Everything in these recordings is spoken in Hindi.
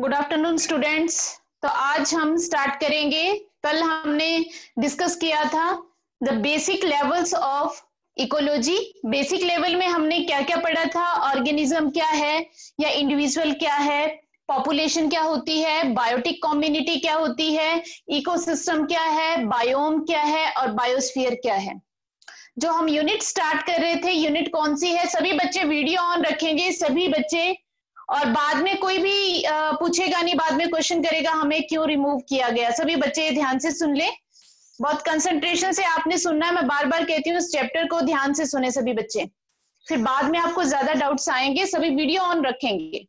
Good afternoon students. तो आज हम स्टार्ट करेंगे। कल हमने डिस्कस किया था the basic levels of ecology. Basic level में हमने क्या क्या पढ़ा था? ऑर्गेनिज्म क्या है या इंडिविजुअल क्या है, पॉपुलेशन क्या होती है, बायोटिक कम्युनिटी क्या होती है, इकोसिस्टम क्या है, बायोम क्या है और बायोस्फीयर क्या है। जो हम यूनिट स्टार्ट कर रहे थे, यूनिट कौन सी है? सभी बच्चे वीडियो ऑन रखेंगे, सभी बच्चे। और बाद में कोई भी पूछेगा नहीं, बाद में क्वेश्चन करेगा हमें क्यों रिमूव किया गया। सभी बच्चे ध्यान से सुन ले, बहुत कंसंट्रेशन से आपने सुनना है। मैं बार बार कहती हूँ इस चैप्टर को ध्यान से सुने सभी बच्चे, फिर बाद में आपको ज्यादा डाउट्स आएंगे। सभी वीडियो ऑन रखेंगे।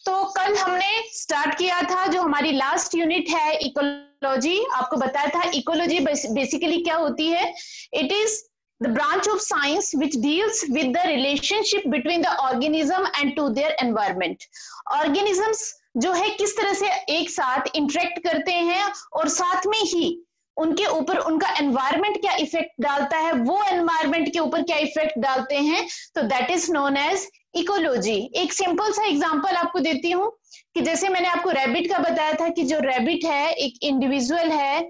तो कल हमने स्टार्ट किया था जो हमारी लास्ट यूनिट है इकोलॉजी। आपको बताया था इकोलॉजी बेसिकली क्या होती है। It is the branch of science which deals with the relationship between the organism and to their environment. organisms जो है किस तरह से एक साथ इंटरेक्ट करते हैं और साथ में ही उनके ऊपर उनका एनवायरमेंट क्या इफेक्ट डालता है, वो एनवायरमेंट के ऊपर क्या इफेक्ट डालते हैं, तो that is known as ecology. एक सिंपल सा एग्जांपल आपको देती हूँ कि जैसे मैंने आपको रैबिट का बताया था कि जो रैबिट है एक इंडिविजुअल है,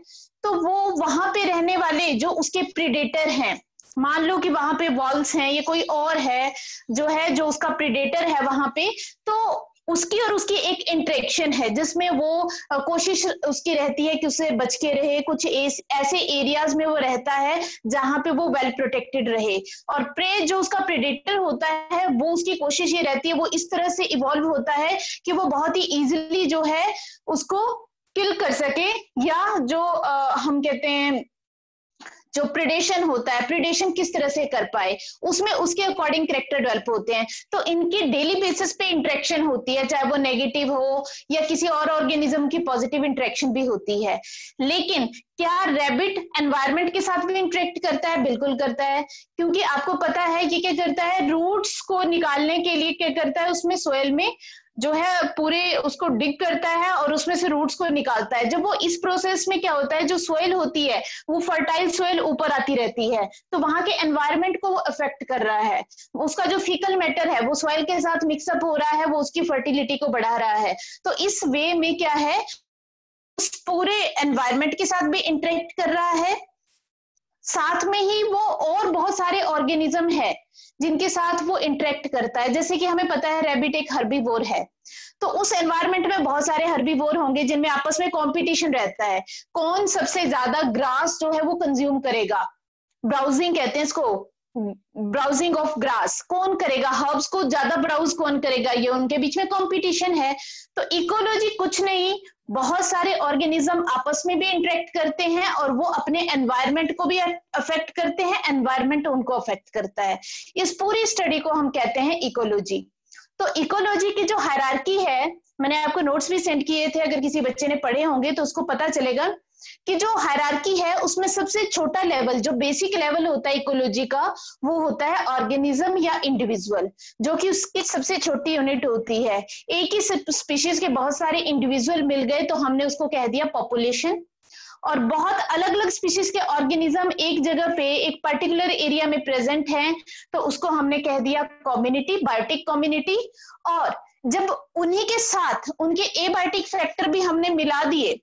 तो वो वहां पे रहने वाले जो उसके प्रीडेटर हैं, मान लो कि वहां पे वॉल्स हैं या कोई और है जो उसका प्रीडेटर है वहां पे, तो उसकी और उसकी एक इंटरेक्शन है जिसमें वो कोशिश उसकी रहती है कि उसे बच के रहे। कुछ ऐसे एरियाज में वो रहता है जहां पे वो वेल प्रोटेक्टेड रहे। और प्रे जो उसका प्रेडेटर होता है वो उसकी कोशिश ये रहती है, वो इस तरह से इवॉल्व होता है कि वो बहुत ही इजीली जो है उसको किल कर सके, या जो हम कहते हैं जो प्रिडेशन होता है, प्रिडेशन किस तरह से कर पाए, उसमें उसके अकॉर्डिंग कैरेक्टर डेवलप होते हैं। तो इनकी डेली बेसिस पे इंटरेक्शन होती है, चाहे वो नेगेटिव हो या किसी और ऑर्गेनिज्म की पॉजिटिव इंटरेक्शन भी होती है। लेकिन क्या रैबिट एनवायरनमेंट के साथ भी इंटरेक्ट करता है? बिल्कुल करता है, क्योंकि आपको पता है कि क्या करता है, रूट्स को निकालने के लिए क्या करता है, उसमें सोयल में जो है पूरे उसको डिग करता है और उसमें से रूट्स को निकालता है। जब वो इस प्रोसेस में क्या होता है, जो सोयल होती है वो फर्टाइल सोयल ऊपर आती रहती है, तो वहां के एनवायरनमेंट को वो अफेक्ट कर रहा है। उसका जो फीकल मैटर है वो सोयल के साथ मिक्सअप हो रहा है, वो उसकी फर्टिलिटी को बढ़ा रहा है। तो इस वे में क्या है, उस पूरे एनवायरनमेंट के साथ भी इंटरेक्ट कर रहा है, साथ में ही वो और बहुत सारे ऑर्गेनिज्म है जिनके साथ वो इंटरेक्ट करता है। जैसे कि हमें पता है रैबिट एक हर्बीवोर है, तो उस एनवायरनमेंट में बहुत सारे हर्बीवोर होंगे जिनमें आपस में कंपटीशन रहता है, कौन सबसे ज्यादा ग्रास जो है वो कंज्यूम करेगा। ब्राउजिंग कहते हैं इसको, ब्राउजिंग ऑफ ग्रास, कौन करेगा, हर्ब्स को ज्यादा ब्राउज कौन करेगा, ये उनके बीच में कंपटीशन है। तो इकोलॉजी कुछ नहीं, बहुत सारे ऑर्गेनिज्म आपस में भी इंटरेक्ट करते हैं और वो अपने एनवायरनमेंट को भी अफेक्ट करते हैं, एनवायरनमेंट उनको अफेक्ट करता है। इस पूरी स्टडी को हम कहते हैं इकोलॉजी। तो इकोलॉजी की जो हायरार्की है, मैंने आपको नोट्स भी सेंड किए थे, अगर किसी बच्चे ने पढ़े होंगे तो उसको पता चलेगा कि जो हायरार्की है उसमें सबसे छोटा लेवल, जो बेसिक लेवल होता है इकोलॉजी का, वो होता है ऑर्गेनिज्म या इंडिविजुअल, जो कि उसकी सबसे छोटी यूनिट होती है। एक ही स्पीशीज के बहुत सारे इंडिविजुअल मिल गए तो हमने उसको कह दिया पॉपुलेशन। और बहुत अलग अलग स्पीशीज के ऑर्गेनिज्म एक जगह पे एक पर्टिकुलर एरिया में प्रेजेंट हैं तो उसको हमने कह दिया कम्युनिटी, बायोटिक कम्युनिटी। और जब उन्हीं के साथ उनके एबायोटिक फैक्टर भी हमने मिला दिए,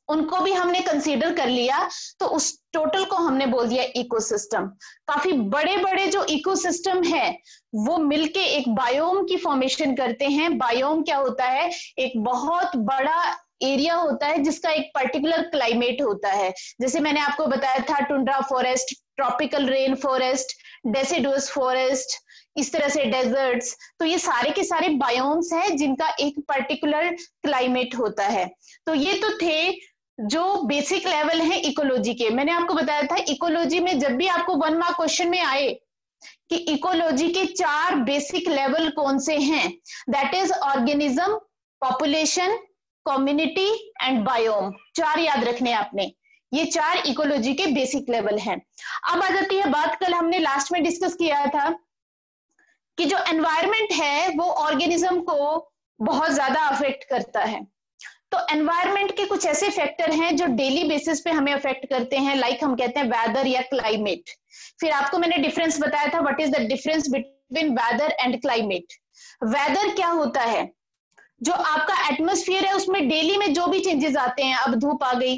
उनको भी हमने कंसीडर कर लिया, तो उस टोटल को हमने बोल दिया इकोसिस्टम। काफी बड़े बड़े जो इकोसिस्टम है वो मिलके एक बायोम की फॉर्मेशन करते हैं। बायोम क्या होता है, एक बहुत बड़ा एरिया होता है जिसका एक पर्टिकुलर क्लाइमेट होता है। जैसे मैंने आपको बताया था tundra forest, tropical rain forest, deciduous forest, इस तरह से डेजर्ट्स। तो ये सारे के सारे बायोम्स हैं जिनका एक पर्टिकुलर क्लाइमेट होता है। तो ये तो थे जो बेसिक लेवल है इकोलॉजी के। मैंने आपको बताया था इकोलॉजी में जब भी आपको 1 मार्क क्वेश्चन में आए कि इकोलॉजी के 4 बेसिक लेवल कौन से हैं, that is organism, population, community and biome. 4 याद रखने आपने, ये 4 इकोलॉजी के बेसिक लेवल हैं। अब आ जाती है बात, कल हमने लास्ट में डिस्कस किया था कि जो एनवायरनमेंट है वो ऑर्गेनिज्म को बहुत ज्यादा अफेक्ट करता है। तो एनवायरनमेंट के कुछ ऐसे फैक्टर हैं जो डेली बेसिस पे हमें अफेक्ट करते हैं, लाइक हम कहते हैं वेदर या क्लाइमेट। फिर आपको मैंने डिफरेंस बताया था, what is the difference between weather and climate. Weather क्या होता है, जो आपका एटमॉस्फेयर है उसमें डेली में जो भी चेंजेस आते हैं, अब धूप आ गई,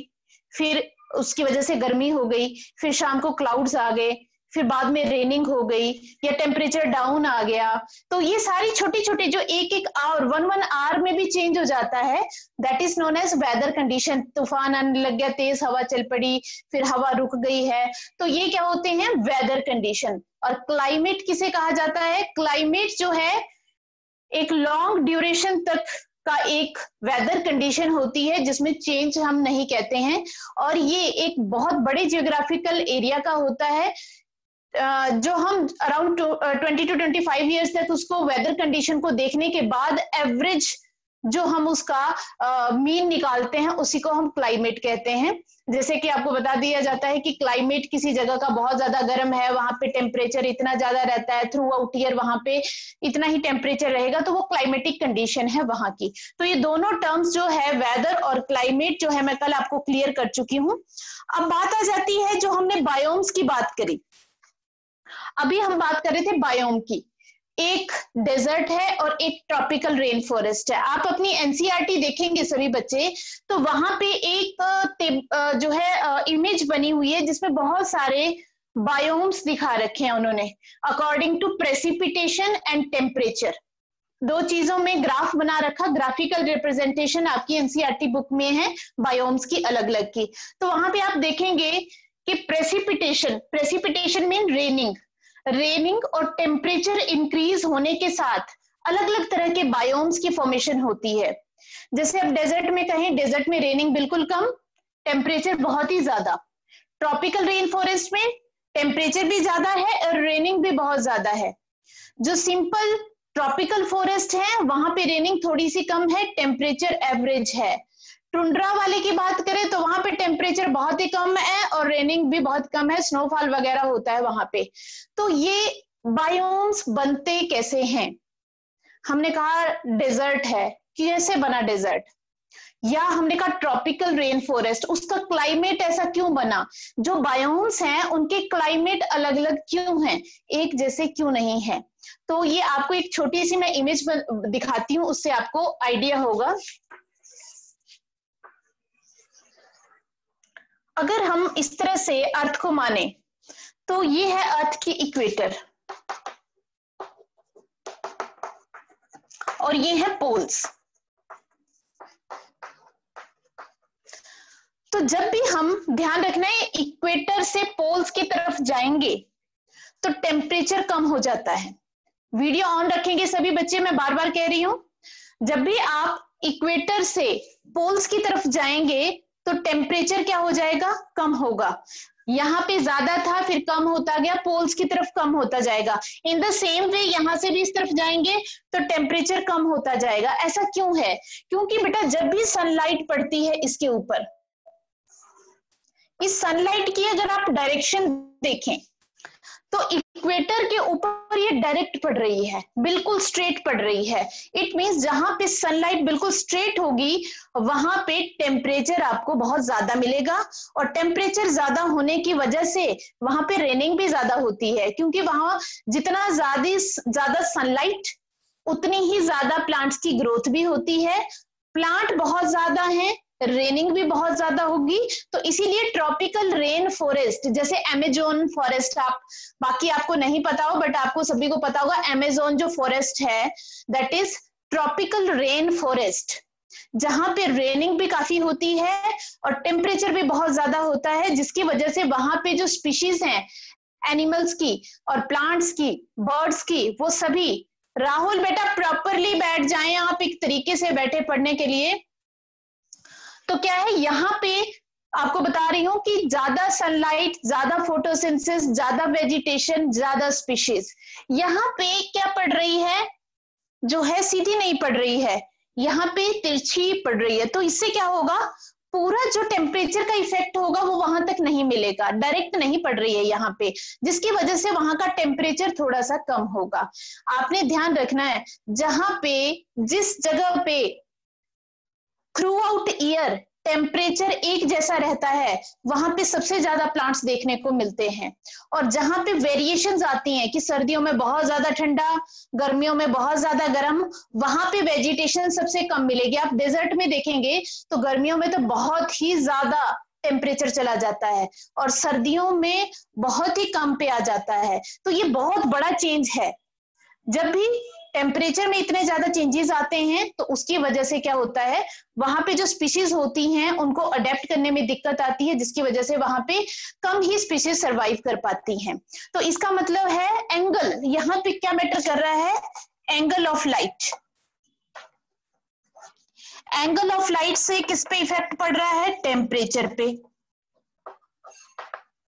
फिर उसकी वजह से गर्मी हो गई, फिर शाम को क्लाउड्स आ गए, फिर बाद में रेनिंग हो गई, या टेम्परेचर डाउन आ गया, तो ये सारी छोटी छोटी जो एक एक आवर 1 आवर में भी चेंज हो जाता है, that is known as weather condition. तूफान आने लग गया, तेज हवा चल पड़ी, फिर हवा रुक गई है, तो ये क्या होते हैं, वेदर कंडीशन। और क्लाइमेट किसे कहा जाता है, क्लाइमेट जो है एक लॉन्ग ड्यूरेशन तक का एक वेदर कंडीशन होती है जिसमें चेंज हम नहीं कहते हैं, और ये एक बहुत बड़े जियोग्राफिकल एरिया का होता है, जो हम अराउंड 20 to 25 ईयर्स तक उसको वेदर कंडीशन को देखने के बाद एवरेज जो हम उसका मीन निकालते हैं उसी को हम क्लाइमेट कहते हैं। जैसे कि आपको बता दिया जाता है कि क्लाइमेट किसी जगह का बहुत ज्यादा गर्म है, वहां पे टेम्परेचर इतना ज्यादा रहता है, थ्रू आउट ईयर वहां पे इतना ही टेम्परेचर रहेगा, तो वो क्लाइमेटिक कंडीशन है वहां की। तो ये दोनों टर्म्स जो है वेदर और क्लाइमेट जो है मैं कल आपको क्लियर कर चुकी हूँ। अब बात आ जाती है जो हमने बायोम्स की बात करी, अभी हम बात कर रहे थे बायोम की, एक डेजर्ट है और एक ट्रॉपिकल रेन फॉरेस्ट है। आप अपनी एनसीईआरटी देखेंगे सभी बच्चे, तो वहां पे एक जो है इमेज बनी हुई है जिसमें बहुत सारे बायोम्स दिखा रखे हैं उन्होंने according to precipitation and temperature. दो चीजों में ग्राफ बना रखा, ग्राफिकल रिप्रेजेंटेशन आपकी एनसीईआरटी बुक में है बायोम्स की अलग अलग की। तो वहां पे आप देखेंगे कि प्रेसिपिटेशन मीन रेनिंग और टेम्परेचर इंक्रीज होने के साथ अलग अलग तरह के बायोम्स की फॉर्मेशन होती है। जैसे अब डेजर्ट में कहें, डेजर्ट में रेनिंग बिल्कुल कम, टेम्परेचर बहुत ही ज्यादा। ट्रॉपिकल रेन फॉरेस्ट में टेम्परेचर भी ज्यादा है और रेनिंग भी बहुत ज्यादा है। जो सिंपल ट्रॉपिकल फॉरेस्ट है वहां पे रेनिंग थोड़ी सी कम है, टेम्परेचर एवरेज है। टुंड्रा वाले की बात करें तो वहां पे टेम्परेचर बहुत ही कम है और रेनिंग भी बहुत कम है, स्नोफॉल वगैरह होता है वहां पे। तो ये बायोम्स बनते कैसे हैं, हमने कहा डेजर्ट है, कैसे बना डेजर्ट, या हमने कहा ट्रॉपिकल रेन फॉरेस्ट, उसका क्लाइमेट ऐसा क्यों बना, जो बायोम्स हैं उनके क्लाइमेट अलग अलग क्यों हैं, एक जैसे क्यों नहीं है। तो ये आपको एक छोटी सी मैं इमेज दिखाती हूँ, उससे आपको आइडिया होगा। अगर हम इस तरह से अर्थ को माने तो ये है अर्थ की इक्वेटर और ये है पोल्स। तो जब भी हम, ध्यान रखना है, इक्वेटर से पोल्स की तरफ जाएंगे तो टेम्परेचर कम हो जाता है। वीडियो ऑन रखेंगे सभी बच्चे, मैं बार बार कह रही हूं, जब भी आप इक्वेटर से पोल्स की तरफ जाएंगे तो टेम्परेचर क्या हो जाएगा, कम होगा। यहाँ पे ज्यादा था फिर कम होता गया, पोल्स की तरफ कम होता जाएगा। इन द सेम वे यहां से भी इस तरफ जाएंगे तो टेम्परेचर कम होता जाएगा। ऐसा क्यों है, क्योंकि बेटा जब भी सनलाइट पड़ती है इसके ऊपर, इस सनलाइट की अगर आप डायरेक्शन देखें तो इक्वेटर के ऊपर ये डायरेक्ट पड़ रही है, बिल्कुल स्ट्रेट पड़ रही है। इट मींस जहां पे सनलाइट बिल्कुल स्ट्रेट होगी वहां पे टेम्परेचर आपको बहुत ज्यादा मिलेगा, और टेम्परेचर ज्यादा होने की वजह से वहां पे रेनिंग भी ज्यादा होती है, क्योंकि वहां जितना ज्यादा सनलाइट उतनी ही ज्यादा प्लांट्स की ग्रोथ भी होती है। प्लांट बहुत ज्यादा है, रेनिंग भी बहुत ज्यादा होगी, तो इसीलिए ट्रॉपिकल रेन फॉरेस्ट, जैसे अमेजोन फॉरेस्ट, आप बाकी आपको नहीं पता हो बट आपको सभी को पता होगा, अमेजोन जो फॉरेस्ट है that is tropical rain forest, जहां पे रेनिंग भी काफी होती है और टेम्परेचर भी बहुत ज्यादा होता है, जिसकी वजह से वहां पे जो स्पीशीज हैं एनिमल्स की और प्लांट्स की, बर्ड्स की, वो सभी, राहुल बेटा प्रॉपरली बैठ जाएं आप, एक तरीके से बैठे पढ़ने के लिए। तो क्या है, यहाँ पे आपको बता रही हूं कि ज्यादा सनलाइट, ज्यादा फोटोसिंथेसिस, ज्यादा वेजिटेशन, ज्यादा स्पीशीज। यहाँ पे क्या पड़ रही है, जो है सीधी नहीं पड़ रही है, यहाँ पे तिरछी पड़ रही है। तो इससे क्या होगा, पूरा जो टेम्परेचर का इफेक्ट होगा वो वहां तक नहीं मिलेगा, डायरेक्ट नहीं पड़ रही है यहाँ पे, जिसकी वजह से वहां का टेम्परेचर थोड़ा सा कम होगा। आपने ध्यान रखना है, जहां पे, जिस जगह पे थ्रू आउट ईयर टेम्परेचर एक जैसा रहता है वहां पे सबसे ज्यादा प्लांट्स देखने को मिलते हैं। और जहां पे वेरिएशंस आती हैं कि सर्दियों में बहुत ज्यादा ठंडा, गर्मियों में बहुत ज्यादा गर्म, वहां पे वेजिटेशन सबसे कम मिलेगी। आप डेजर्ट में देखेंगे तो गर्मियों में तो बहुत ही ज्यादा टेम्परेचर चला जाता है और सर्दियों में बहुत ही कम पे आ जाता है। तो ये बहुत बड़ा चेंज है। जब भी टेम्परेचर में इतने ज्यादा चेंजेस आते हैं तो उसकी वजह से क्या होता है, वहां पे जो स्पीशीज होती हैं उनको अडेप्ट करने में दिक्कत आती है, जिसकी वजह से वहां पे कम ही स्पीशीज सरवाइव कर पाती हैं। तो इसका मतलब है एंगल, यहाँ पे क्या मैटर कर रहा है, angle of light. Angle of light से किस पे इफेक्ट पड़ रहा है, टेम्परेचर पे।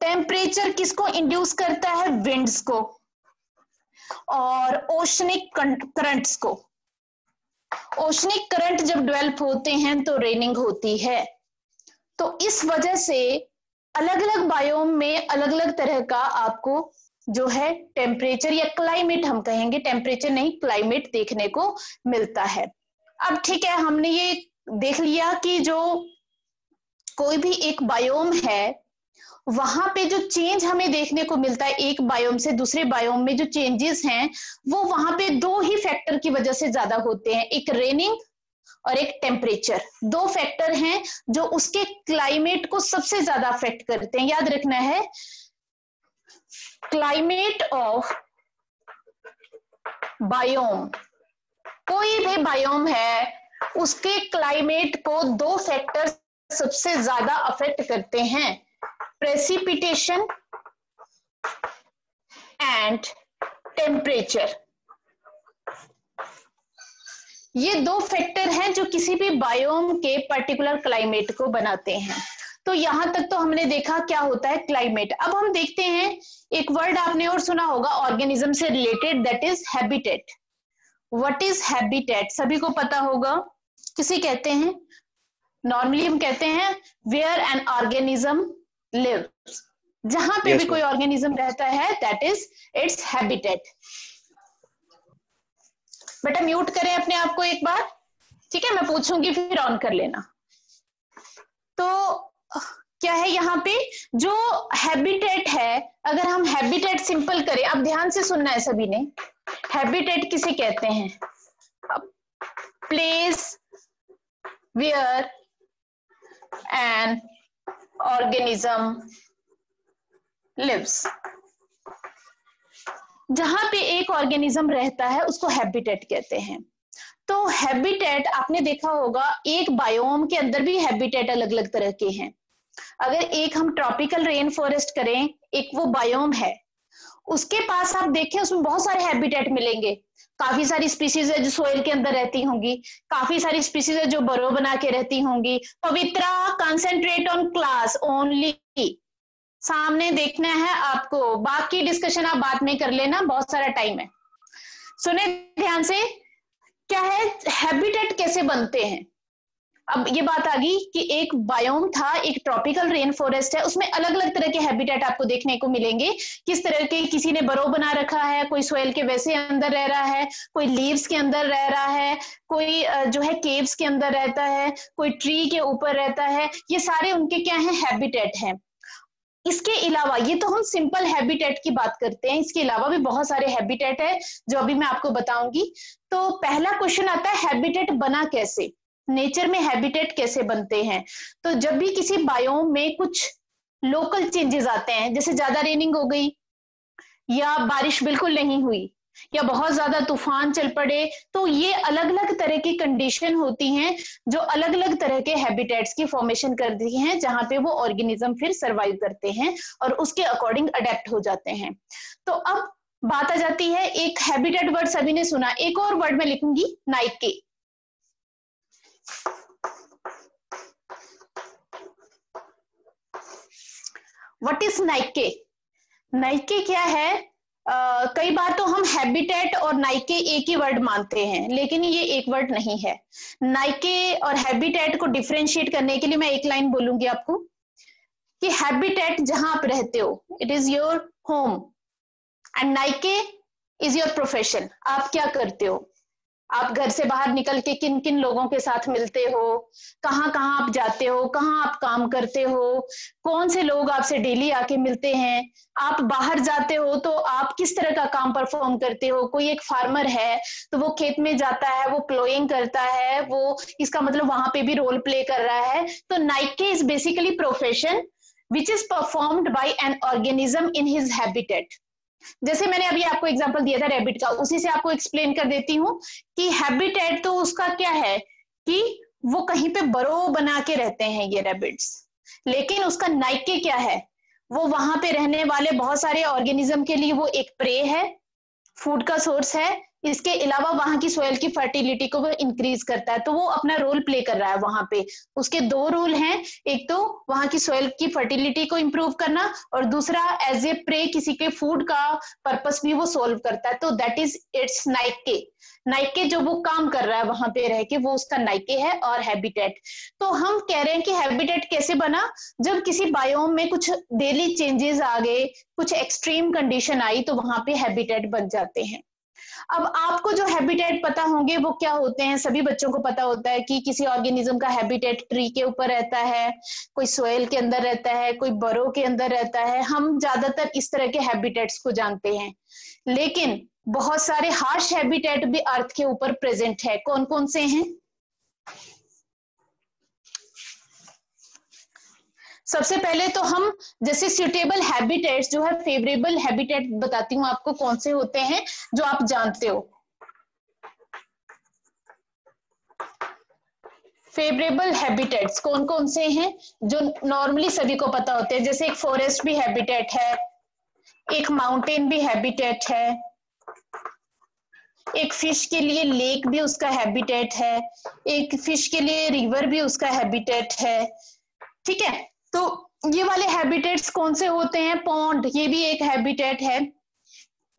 टेम्परेचर किसको इंड्यूस करता है, विंड्स को और ओशनिक करंट्स को। ओशनिक करंट जब डेवलप होते हैं तो रेनिंग होती है। तो इस वजह से अलग अलग बायोम में अलग अलग तरह का आपको जो है टेम्परेचर या क्लाइमेट, हम कहेंगे टेम्परेचर नहीं क्लाइमेट, देखने को मिलता है। अब ठीक है, हमने ये देख लिया कि जो कोई भी एक बायोम है वहां पे जो चेंज हमें देखने को मिलता है एक बायोम से दूसरे बायोम में, जो चेंजेस हैं वो वहां पे दो ही फैक्टर की वजह से ज्यादा होते हैं, एक रेनिंग और एक टेम्परेचर। दो फैक्टर हैं जो उसके क्लाइमेट को सबसे ज्यादा अफेक्ट करते हैं। याद रखना है, क्लाइमेट ऑफ बायोम, कोई भी बायोम है उसके क्लाइमेट को दो फैक्टर सबसे ज्यादा अफेक्ट करते हैं, precipitation and temperature। ये दो फैक्टर हैं जो किसी भी बायोम के पर्टिकुलर क्लाइमेट को बनाते हैं। तो यहां तक तो हमने देखा क्या होता है क्लाइमेट। अब हम देखते हैं एक वर्ड आपने और सुना होगा ऑर्गेनिज्म से related, that is habitat. What is habitat, सभी को पता होगा। किसे कहते हैं, नॉर्मली हम कहते हैं वेयर एन ऑर्गेनिज्म lives, जहां पे भी कोई ऑर्गेनिज्म रहता है दैट इज इट्स हैबिटेट। बेटा म्यूट करें अपने आप को एक बार, ठीक है, मैं पूछूंगी फिर ऑन कर लेना। तो क्या है यहाँ पे जो हैबिटेट है, अगर हम हैबिटेट सिंपल करें, अब ध्यान से सुनना है सभी ने, हैबिटेट किसे कहते हैं, place where an organism lives, जहां पे एक ऑर्गेनिज्म रहता है उसको हैबिटेट कहते हैं। तो हैबिटेट आपने देखा होगा एक बायोम के अंदर भी हैबिटेट अलग अलग तरह के हैं। अगर एक हम ट्रॉपिकल रेन फॉरेस्ट करें, एक वो बायोम है, उसके पास आप देखें उसमें बहुत सारे हैबिटेट मिलेंगे। काफी सारी स्पीशीज है जो सोइल के अंदर रहती होंगी, काफी सारी स्पीशीज है जो बरो बना के रहती होंगी। पवित्रा, कंसंट्रेट ऑन क्लास ओनली, सामने देखना है आपको, बाकी डिस्कशन आप बाद में कर लेना, बहुत सारा टाइम है। सुने ध्यान से, क्या है हैबिटेट कैसे बनते हैं। अब ये बात आ गई कि एक बायोम था, एक ट्रॉपिकल रेन फॉरेस्ट है, उसमें अलग अलग तरह के हैबिटेट आपको देखने को मिलेंगे। किस तरह के, किसी ने बरो बना रखा है, कोई सोइल के वैसे अंदर रह रहा है, कोई लीव्स के अंदर रह रहा है, कोई जो है केव्स के अंदर रहता है, कोई ट्री के ऊपर रहता है। ये सारे उनके क्या है, हैबिटेट हैं। इसके अलावा, ये तो हम सिंपल हैबिटेट की बात करते हैं, इसके अलावा भी बहुत सारे हैबिटेट है जो अभी मैं आपको बताऊंगी। तो पहला क्वेश्चन आता है हैबिटेट बना कैसे, नेचर में हैबिटेट कैसे बनते हैं। तो जब भी किसी बायोम में कुछ लोकल चेंजेस आते हैं, जैसे ज्यादा रेनिंग हो गई या बारिश बिल्कुल नहीं हुई या बहुत ज्यादा तूफान चल पड़े, तो ये अलग अलग तरह की कंडीशन होती हैं जो अलग अलग तरह के हैबिटेट्स की फॉर्मेशन करती हैं, जहां पे वो ऑर्गेनिज्म फिर सरवाइव करते हैं और उसके अकॉर्डिंग अडेप्ट हो जाते हैं। तो अब बात आ जाती है, एक हैबिटेट वर्ड सभी ने सुना, एक और वर्ड में लिखूंगी Nike. What is Nike, Nike क्या है, कई बार तो हम हैबिटेट और नाइके एक ही वर्ड मानते हैं, लेकिन ये एक वर्ड नहीं है। नाइके और हैबिटेट को डिफरेंशिएट करने के लिए मैं एक लाइन बोलूंगी आपको कि हैबिटेट जहां आप रहते हो, it is your home, and Nike is your profession, आप क्या करते हो। आप घर से बाहर निकल के किन किन लोगों के साथ मिलते हो, कहाँ कहाँ आप जाते हो, कहाँ आप काम करते हो, कौन से लोग आपसे डेली आके मिलते हैं, आप बाहर जाते हो तो आप किस तरह का काम परफॉर्म करते हो। कोई एक फार्मर है तो वो खेत में जाता है, वो प्लोइंग करता है, वो इसका मतलब वहां पे भी रोल प्ले कर रहा है। तो Nike is basically profession which is performed by an organism in his habitat. जैसे मैंने अभी आपको एग्जांपल दिया था रैबिट का, उसी से आपको एक्सप्लेन कर देती हूँ कि हैबिटेट तो उसका क्या है कि वो कहीं पे बरो बना के रहते हैं ये रैबिट्स, लेकिन उसका नाइके क्या है, वो वहां पे रहने वाले बहुत सारे ऑर्गेनिज्म के लिए वो एक प्रे है, फूड का सोर्स है, इसके अलावा वहां की सोयल की फर्टिलिटी को वो इंक्रीज करता है। तो वो अपना रोल प्ले कर रहा है वहां पे। उसके दो रोल हैं, एक तो वहां की सोयल की फर्टिलिटी को इंप्रूव करना, और दूसरा एज ए प्रे किसी के फूड का पर्पस भी वो सोल्व करता है। तो that is it's Nike. Nike जो वो काम कर रहा है वहां पे रह के, वो उसका नाइके है। और हैबिटेट, तो हम कह रहे हैं कि हैबिटेट कैसे बना, जब किसी बायोम में कुछ डेली चेंजेस आ गए, कुछ एक्सट्रीम कंडीशन आई, तो वहां पे हैबिटेट बन जाते हैं। अब आपको जो हैबिटेट पता होंगे वो क्या होते हैं, सभी बच्चों को पता होता है कि किसी ऑर्गेनिज्म का हैबिटेट ट्री के ऊपर रहता है, कोई सोयल के अंदर रहता है, कोई बरो के अंदर रहता है। हम ज्यादातर इस तरह के हैबिटेट्स को जानते हैं, लेकिन बहुत सारे हार्श हैबिटेट भी अर्थ के ऊपर प्रेजेंट है। कौन कौन से हैं? सबसे पहले तो हम जैसे सुटेबल हैबिटेट्स जो है, फेवरेबल हैबिटेट बताती हूँ आपको कौन से होते हैं जो आप जानते हो। फेवरेबल हैबिटेट्स कौन कौन से हैं जो नॉर्मली सभी को पता होते हैं? जैसे एक फॉरेस्ट भी हैबिटेट है, एक माउंटेन भी हैबिटेट है, एक फिश के लिए लेक भी उसका हैबिटेट है, एक फिश के लिए रिवर भी उसका हैबिटेट है। ठीक है, तो ये वाले हैबिटेट्स कौन से होते हैं? पॉन्ड, ये भी एक हैबिटेट है।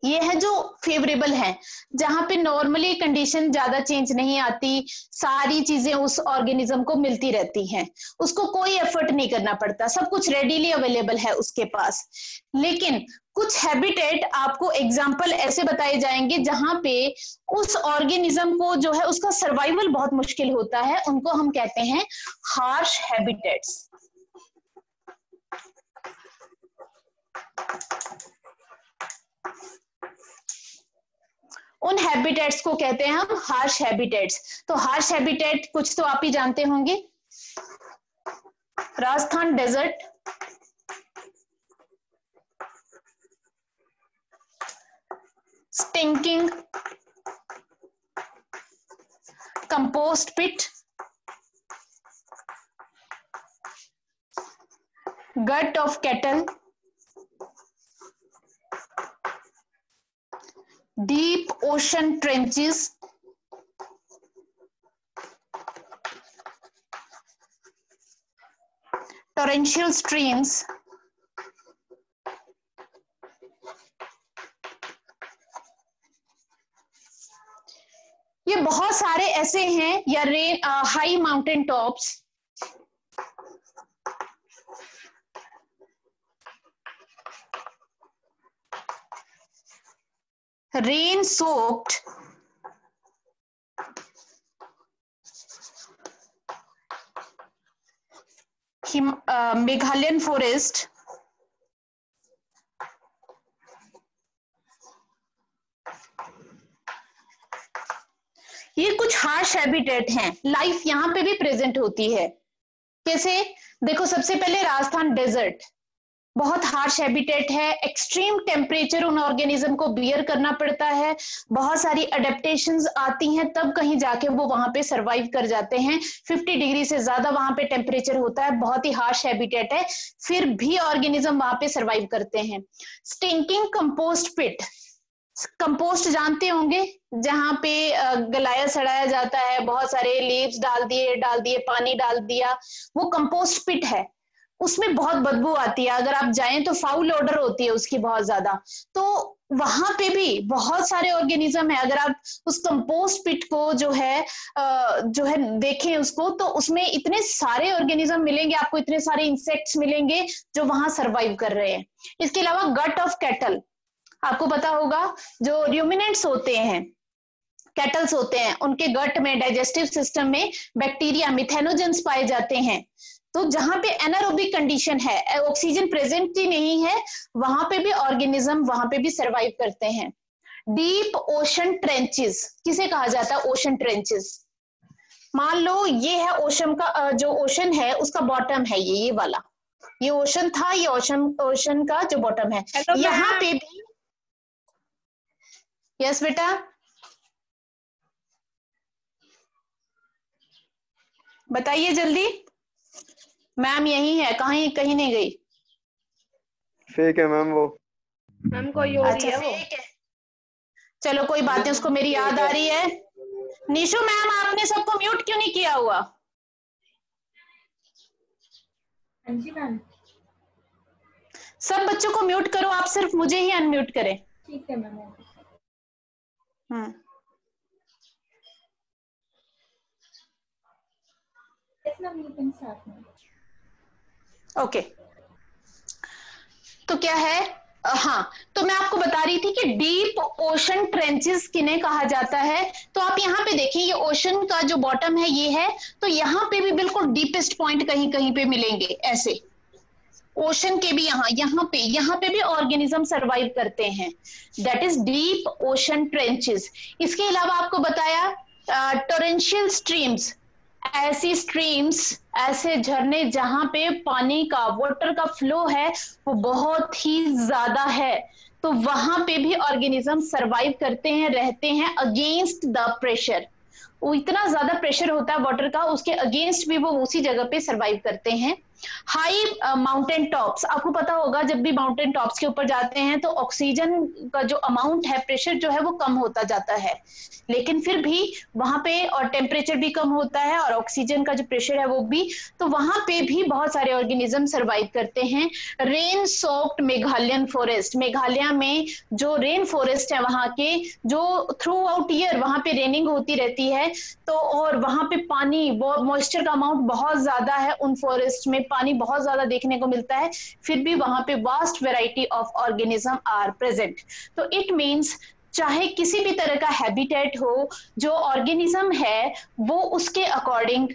ये है जो फेवरेबल है, जहां पे नॉर्मली कंडीशन ज्यादा चेंज नहीं आती, सारी चीजें उस ऑर्गेनिज्म को मिलती रहती हैं, उसको कोई एफर्ट नहीं करना पड़ता, सब कुछ रेडीली अवेलेबल है उसके पास। लेकिन कुछ हैबिटेट आपको एग्जाम्पल ऐसे बताए जाएंगे जहां पे उस ऑर्गेनिज्म को जो है उसका सर्वाइवल बहुत मुश्किल होता है, उनको हम कहते हैं हार्श हैबिटेट्स। उन हैबिटेट्स को कहते हैं हम हार्श हैबिटेट्स। तो हार्श हैबिटेट कुछ तो आप ही जानते होंगे, Rajasthan desert, stinking compost pit, gut of cattle, deep ocean trenches, torrential streams, ये बहुत सारे ऐसे हैं, या high mountain tops, rain soaked Meghalayan forest, ये कुछ हार्श हैबिटेट हैं। लाइफ यहाँ पे भी प्रेजेंट होती है। कैसे? देखो, सबसे पहले राजस्थान डेजर्ट बहुत हार्श हैबिटेट है, एक्सट्रीम टेम्परेचर उन ऑर्गेनिज्म को बियर करना पड़ता है, बहुत सारी अडेप्टेशंस आती हैं, तब कहीं जाके वो वहां पे सरवाइव कर जाते हैं। 50 डिग्री से ज्यादा वहां पे टेम्परेचर होता है, बहुत ही हार्श हैबिटेट है, फिर भी ऑर्गेनिज्म वहां पे सरवाइव करते हैं। स्टिंकिंग कंपोस्ट पिट, कंपोस्ट जानते होंगे, जहां पे गलाया सड़ाया जाता है, बहुत सारे लीव्स डाल दिए पानी डाल दिया, वो कंपोस्ट पिट है। उसमें बहुत बदबू आती है, अगर आप जाएं तो फाउल ऑर्डर होती है उसकी बहुत ज्यादा। तो वहां पे भी बहुत सारे ऑर्गेनिज्म है, अगर आप उस कंपोस्ट पिट को जो है देखें उसको, तो उसमें इतने सारे ऑर्गेनिज्म मिलेंगे आपको, इतने सारे इंसेक्ट्स मिलेंगे जो वहां सर्वाइव कर रहे हैं। इसके अलावा गट ऑफ कैटल, आपको पता होगा जो र्यूमिनेंट्स होते हैं, कैटल्स होते हैं, उनके गट में, डाइजेस्टिव सिस्टम में बैक्टीरिया, मिथेनोजेंस पाए जाते हैं। तो जहां पे एनारोबिक कंडीशन है, ऑक्सीजन प्रेजेंट ही नहीं है, वहां पे भी ऑर्गेनिज्म वहां पे भी सर्वाइव करते हैं। डीप ओशन ट्रेंचेस किसे कहा जाता है? Ocean trenches. मान लो ये है ओशन का, जो ओशन है उसका बॉटम है ये वाला, ये ओशन था, ये ओशन का जो बॉटम है, यहाँ पे भी। यस बेटा, बताइए जल्दी। मैम यही है, कहीं कहीं नहीं गई। फेक है मैम वो। मैम कोई और ही है वो। फेक है, चलो कोई बात नहीं, उसको मेरी याद आ रही है। निशु मैम, आपने सबको म्यूट क्यों नहीं किया हुआ? हाँ जी मैम। सब बच्चों को म्यूट करो, आप सिर्फ मुझे ही अनम्यूट करें। ठीक है मैम। ओके, तो क्या है, हाँ, तो मैं आपको बता रही थी कि डीप ओशन ट्रेंचेस किन्हें कहा जाता है। तो आप यहाँ पे देखिए, ये ओशन का जो बॉटम है ये है, तो यहाँ पे भी बिल्कुल डीपेस्ट पॉइंट कहीं कहीं पे मिलेंगे ऐसे। ओशन के भी यहाँ पे भी ऑर्गेनिज्म सरवाइव करते हैं, that is deep ocean trenches. इसके अलावा आपको बताया टोरेंशियल स्ट्रीम्स, ऐसी स्ट्रीम्स, ऐसे झरने जहां पे पानी का, वाटर का फ्लो है वो बहुत ही ज्यादा है, तो वहां पे भी ऑर्गेनिज्म सरवाइव करते हैं, रहते हैं अगेंस्ट द प्रेशर। वो इतना ज्यादा प्रेशर होता है वाटर का, उसके अगेंस्ट भी वो उसी जगह पे सरवाइव करते हैं। हाई माउंटेन टॉप्स, आपको पता होगा जब भी माउंटेन टॉप्स के ऊपर जाते हैं तो ऑक्सीजन का जो अमाउंट है, प्रेशर जो है वो कम होता जाता है, लेकिन फिर भी वहां पे, और टेम्परेचर भी कम होता है और ऑक्सीजन का जो प्रेशर है वो भी, तो वहां पे भी बहुत सारे ऑर्गेनिज्म सरवाइव करते हैं। Rain soaked Meghalayan forest, Meghalaya में जो रेन फॉरेस्ट है वहां के, जो थ्रू आउट ईयर वहां पे रेनिंग होती रहती है, तो और वहां पे पानी, मॉइस्चर का अमाउंट बहुत ज्यादा है, उन फॉरेस्ट में पानी बहुत ज्यादा देखने को मिलता है, फिर भी वहां पे vast variety of organism are present. तो इट मीन्स चाहे किसी भी तरह का हैबिटेट हो, जो ऑर्गेनिज्म है वो उसके अकॉर्डिंग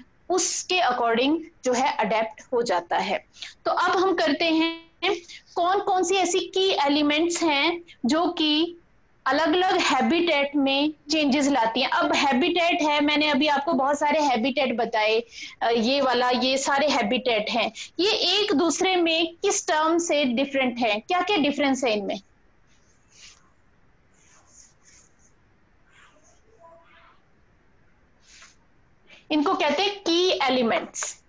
जो है अडेप्ट हो जाता है। तो अब हम करते हैं, कौन कौन सी ऐसी की एलिमेंट्स हैं जो कि अलग अलग हैबिटेट में चेंजेस लाती हैं। अब हैबिटेट है, मैंने अभी आपको बहुत सारे हैबिटेट बताए, ये वाला, ये सारे हैबिटेट हैं, ये एक दूसरे में किस टर्म से डिफरेंट है, क्या क्या डिफरेंस है इनमें? इनको कहते हैं की एलिमेंट्स।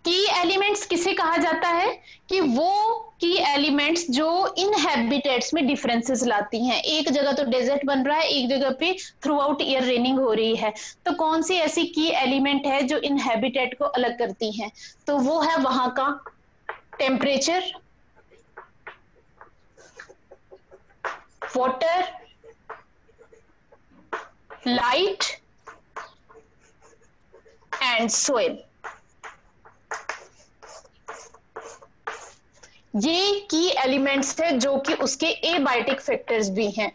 की एलिमेंट्स किसे कहा जाता है? कि वो की एलिमेंट्स जो इन हैबिटेट्स में डिफरेंसेस लाती हैं। एक जगह तो डेजर्ट बन रहा है, एक जगह पे थ्रू आउट ईयर रेनिंग हो रही है, तो कौन सी ऐसी की एलिमेंट है जो इन हैबिटेट को अलग करती हैं? तो वो है वहां का temperature, water, light and soil. ये की एलिमेंट्स है जो कि उसके एबायोटिक फैक्टर्स भी हैं।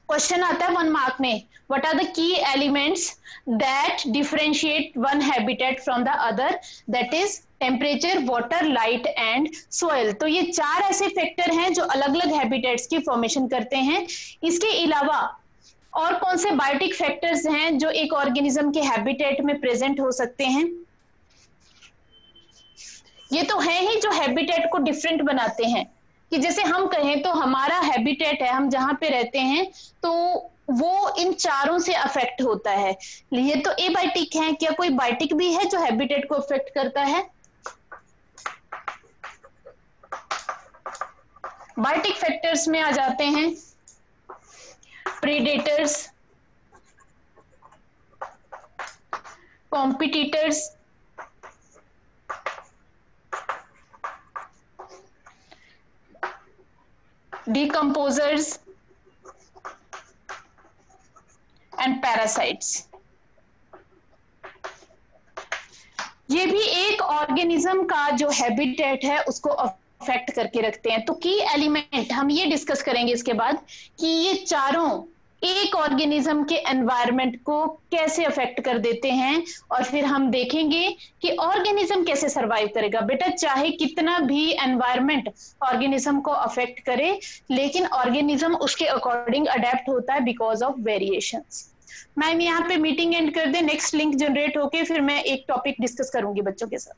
क्वेश्चन आता है 1 मार्क में, what are the key elements that differentiate one habitat from the other, that is temperature, water, light and soil. तो ये 4 ऐसे फैक्टर हैं जो अलग अलग हैबिटेट्स की फॉर्मेशन करते हैं। इसके अलावा और कौन से बायोटिक फैक्टर्स हैं जो एक ऑर्गेनिज्म के हैबिटेट में प्रेजेंट हो सकते हैं? ये तो है ही जो हैबिटेट को डिफरेंट बनाते हैं, कि जैसे हम कहें तो हमारा हैबिटेट है, हम जहां पे रहते हैं, तो वो इन चारों से अफेक्ट होता है। ये तो एबायोटिक है, क्या कोई बायोटिक भी है जो हैबिटेट को अफेक्ट करता है? बायोटिक फैक्टर्स में आ जाते हैं predators, competitors, decomposers and parasites। ये भी एक ऑर्गेनिज्म का जो हैबिटेट है उसको अफेक्ट करके रखते हैं। तो की एलिमेंट हम ये डिस्कस करेंगे इसके बाद कि ये चारों एक ऑर्गेनिज्म के एनवायरनमेंट को कैसे अफेक्ट कर देते हैं, और फिर हम देखेंगे कि ऑर्गेनिज्म कैसे सरवाइव करेगा। बेटा चाहे कितना भी एनवायरनमेंट ऑर्गेनिज्म को अफेक्ट करे, लेकिन ऑर्गेनिज्म उसके अकॉर्डिंग अडेप्ट होता है बिकॉज ऑफ वेरिएशंस। मैम यहाँ पे मीटिंग एंड कर दे, नेक्स्ट लिंक जनरेट होके फिर मैं एक टॉपिक डिस्कस करूंगी बच्चों के साथ।